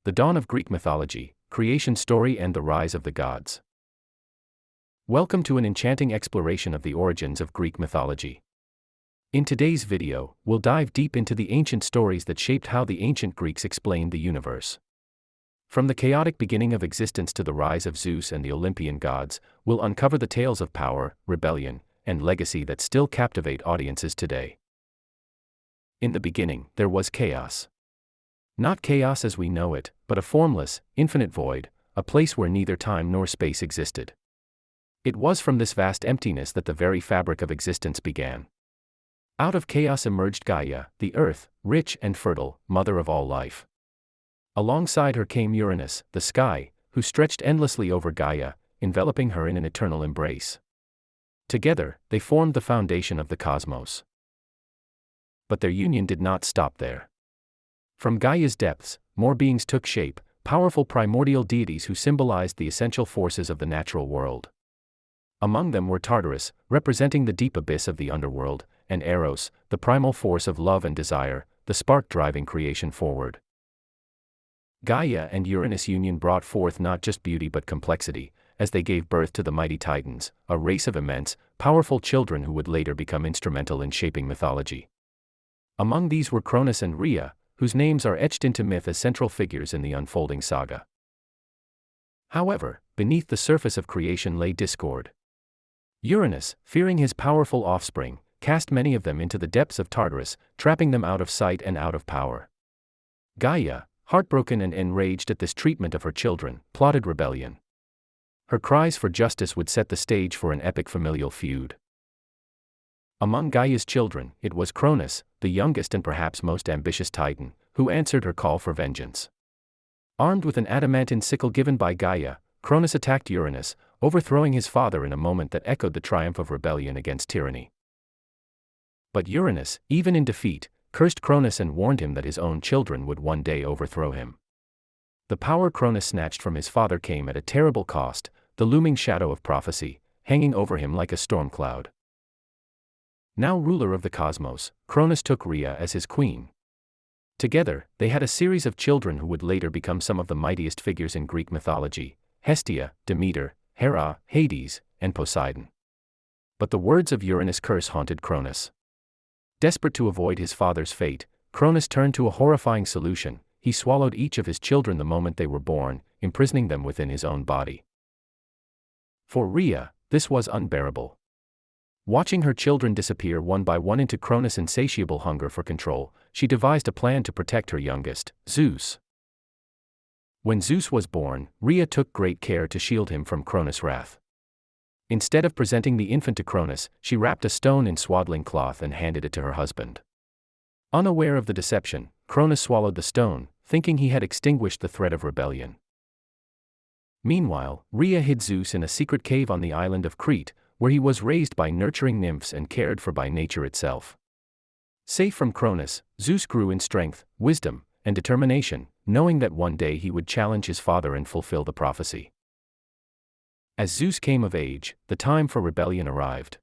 The Dawn of Greek Mythology, Creation Story and the Rise of the Gods. Welcome to an enchanting exploration of the origins of Greek mythology. In today's video, we'll dive deep into the ancient stories that shaped how the ancient Greeks explained the universe. From the chaotic beginning of existence to the rise of Zeus and the Olympian gods, we'll uncover the tales of power, rebellion, and legacy that still captivate audiences today. In the beginning, there was chaos. Not chaos as we know it, but a formless, infinite void, a place where neither time nor space existed. It was from this vast emptiness that the very fabric of existence began. Out of chaos emerged Gaia, the earth, rich and fertile, mother of all life. Alongside her came Uranus, the sky, who stretched endlessly over Gaia, enveloping her in an eternal embrace. Together, they formed the foundation of the cosmos. But their union did not stop there. From Gaia's depths, more beings took shape, powerful primordial deities who symbolized the essential forces of the natural world. Among them were Tartarus, representing the deep abyss of the underworld, and Eros, the primal force of love and desire, the spark driving creation forward. Gaia and Uranus' union brought forth not just beauty but complexity, as they gave birth to the mighty Titans, a race of immense, powerful children who would later become instrumental in shaping mythology. Among these were Cronus and Rhea, whose names are etched into myth as central figures in the unfolding saga. However, beneath the surface of creation lay discord. Uranus, fearing his powerful offspring, cast many of them into the depths of Tartarus, trapping them out of sight and out of power. Gaia, heartbroken and enraged at this treatment of her children, plotted rebellion. Her cries for justice would set the stage for an epic familial feud. Among Gaia's children, it was Cronus, the youngest and perhaps most ambitious Titan, who answered her call for vengeance. Armed with an adamantine sickle given by Gaia, Cronus attacked Uranus, overthrowing his father in a moment that echoed the triumph of rebellion against tyranny. But Uranus, even in defeat, cursed Cronus and warned him that his own children would one day overthrow him. The power Cronus snatched from his father came at a terrible cost, the looming shadow of prophecy, hanging over him like a storm cloud. Now ruler of the cosmos, Cronus took Rhea as his queen. Together, they had a series of children who would later become some of the mightiest figures in Greek mythology: Hestia, Demeter, Hera, Hades, and Poseidon. But the words of Uranus' curse haunted Cronus. Desperate to avoid his father's fate, Cronus turned to a horrifying solution: he swallowed each of his children the moment they were born, imprisoning them within his own body. For Rhea, this was unbearable. Watching her children disappear one by one into Cronus' insatiable hunger for control, she devised a plan to protect her youngest, Zeus. When Zeus was born, Rhea took great care to shield him from Cronus' wrath. Instead of presenting the infant to Cronus, she wrapped a stone in swaddling cloth and handed it to her husband. Unaware of the deception, Cronus swallowed the stone, thinking he had extinguished the threat of rebellion. Meanwhile, Rhea hid Zeus in a secret cave on the island of Crete, where he was raised by nurturing nymphs and cared for by nature itself. Safe from Cronus, Zeus grew in strength, wisdom, and determination, knowing that one day he would challenge his father and fulfill the prophecy. As Zeus came of age, the time for rebellion arrived.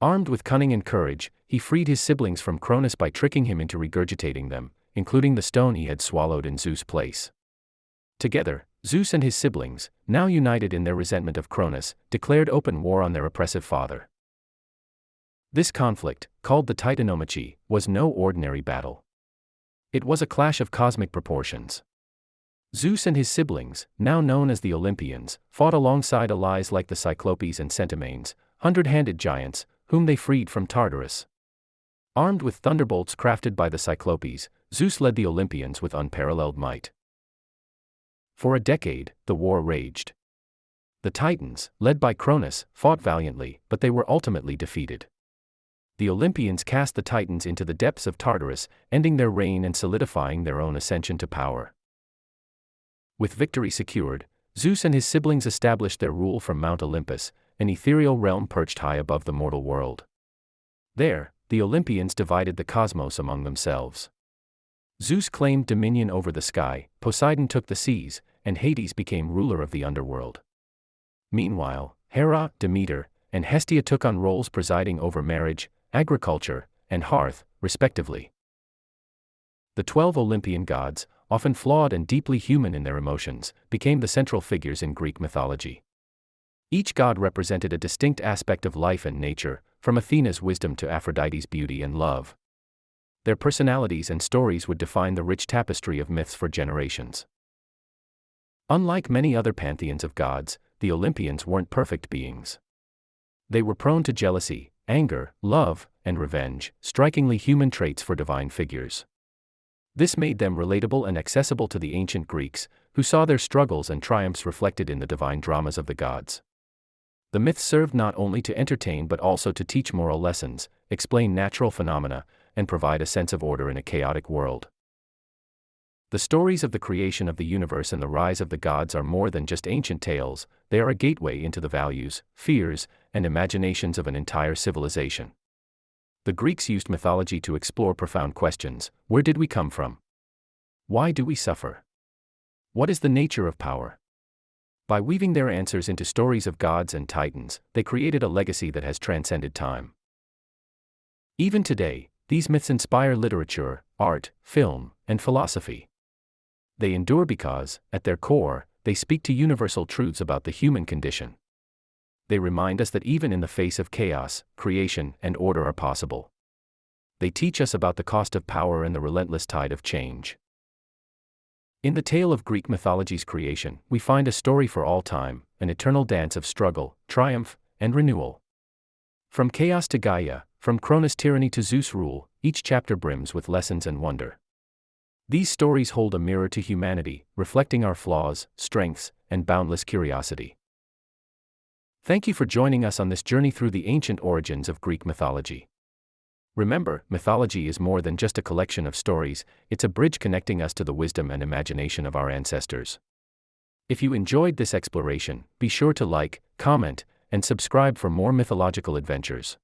Armed with cunning and courage, he freed his siblings from Cronus by tricking him into regurgitating them, including the stone he had swallowed in Zeus' place. Together, Zeus and his siblings, now united in their resentment of Cronus, declared open war on their oppressive father. This conflict, called the Titanomachy, was no ordinary battle. It was a clash of cosmic proportions. Zeus and his siblings, now known as the Olympians, fought alongside allies like the Cyclopes and Centimanes, hundred-handed giants, whom they freed from Tartarus. Armed with thunderbolts crafted by the Cyclopes, Zeus led the Olympians with unparalleled might. For a decade, the war raged. The Titans, led by Cronus, fought valiantly, but they were ultimately defeated. The Olympians cast the Titans into the depths of Tartarus, ending their reign and solidifying their own ascension to power. With victory secured, Zeus and his siblings established their rule from Mount Olympus, an ethereal realm perched high above the mortal world. There, the Olympians divided the cosmos among themselves. Zeus claimed dominion over the sky, Poseidon took the seas, and Hades became ruler of the underworld. Meanwhile, Hera, Demeter, and Hestia took on roles presiding over marriage, agriculture, and hearth, respectively. The 12 Olympian gods, often flawed and deeply human in their emotions, became the central figures in Greek mythology. Each god represented a distinct aspect of life and nature, from Athena's wisdom to Aphrodite's beauty and love. Their personalities and stories would define the rich tapestry of myths for generations. Unlike many other pantheons of gods, the Olympians weren't perfect beings. They were prone to jealousy, anger, love, and revenge, strikingly human traits for divine figures. This made them relatable and accessible to the ancient Greeks, who saw their struggles and triumphs reflected in the divine dramas of the gods. The myths served not only to entertain but also to teach moral lessons, explain natural phenomena, and provide a sense of order in a chaotic world. The stories of the creation of the universe and the rise of the gods are more than just ancient tales, they are a gateway into the values, fears, and imaginations of an entire civilization. The Greeks used mythology to explore profound questions: where did we come from? Why do we suffer? What is the nature of power? By weaving their answers into stories of gods and titans, they created a legacy that has transcended time. Even today, these myths inspire literature, art, film, and philosophy. They endure because, at their core, they speak to universal truths about the human condition. They remind us that even in the face of chaos, creation and order are possible. They teach us about the cost of power and the relentless tide of change. In the tale of Greek mythology's creation, we find a story for all time, an eternal dance of struggle, triumph, and renewal. From chaos to Gaia, from Cronus' tyranny to Zeus' rule, each chapter brims with lessons and wonder. These stories hold a mirror to humanity, reflecting our flaws, strengths, and boundless curiosity. Thank you for joining us on this journey through the ancient origins of Greek mythology. Remember, mythology is more than just a collection of stories, it's a bridge connecting us to the wisdom and imagination of our ancestors. If you enjoyed this exploration, be sure to like, comment, and subscribe for more mythological adventures.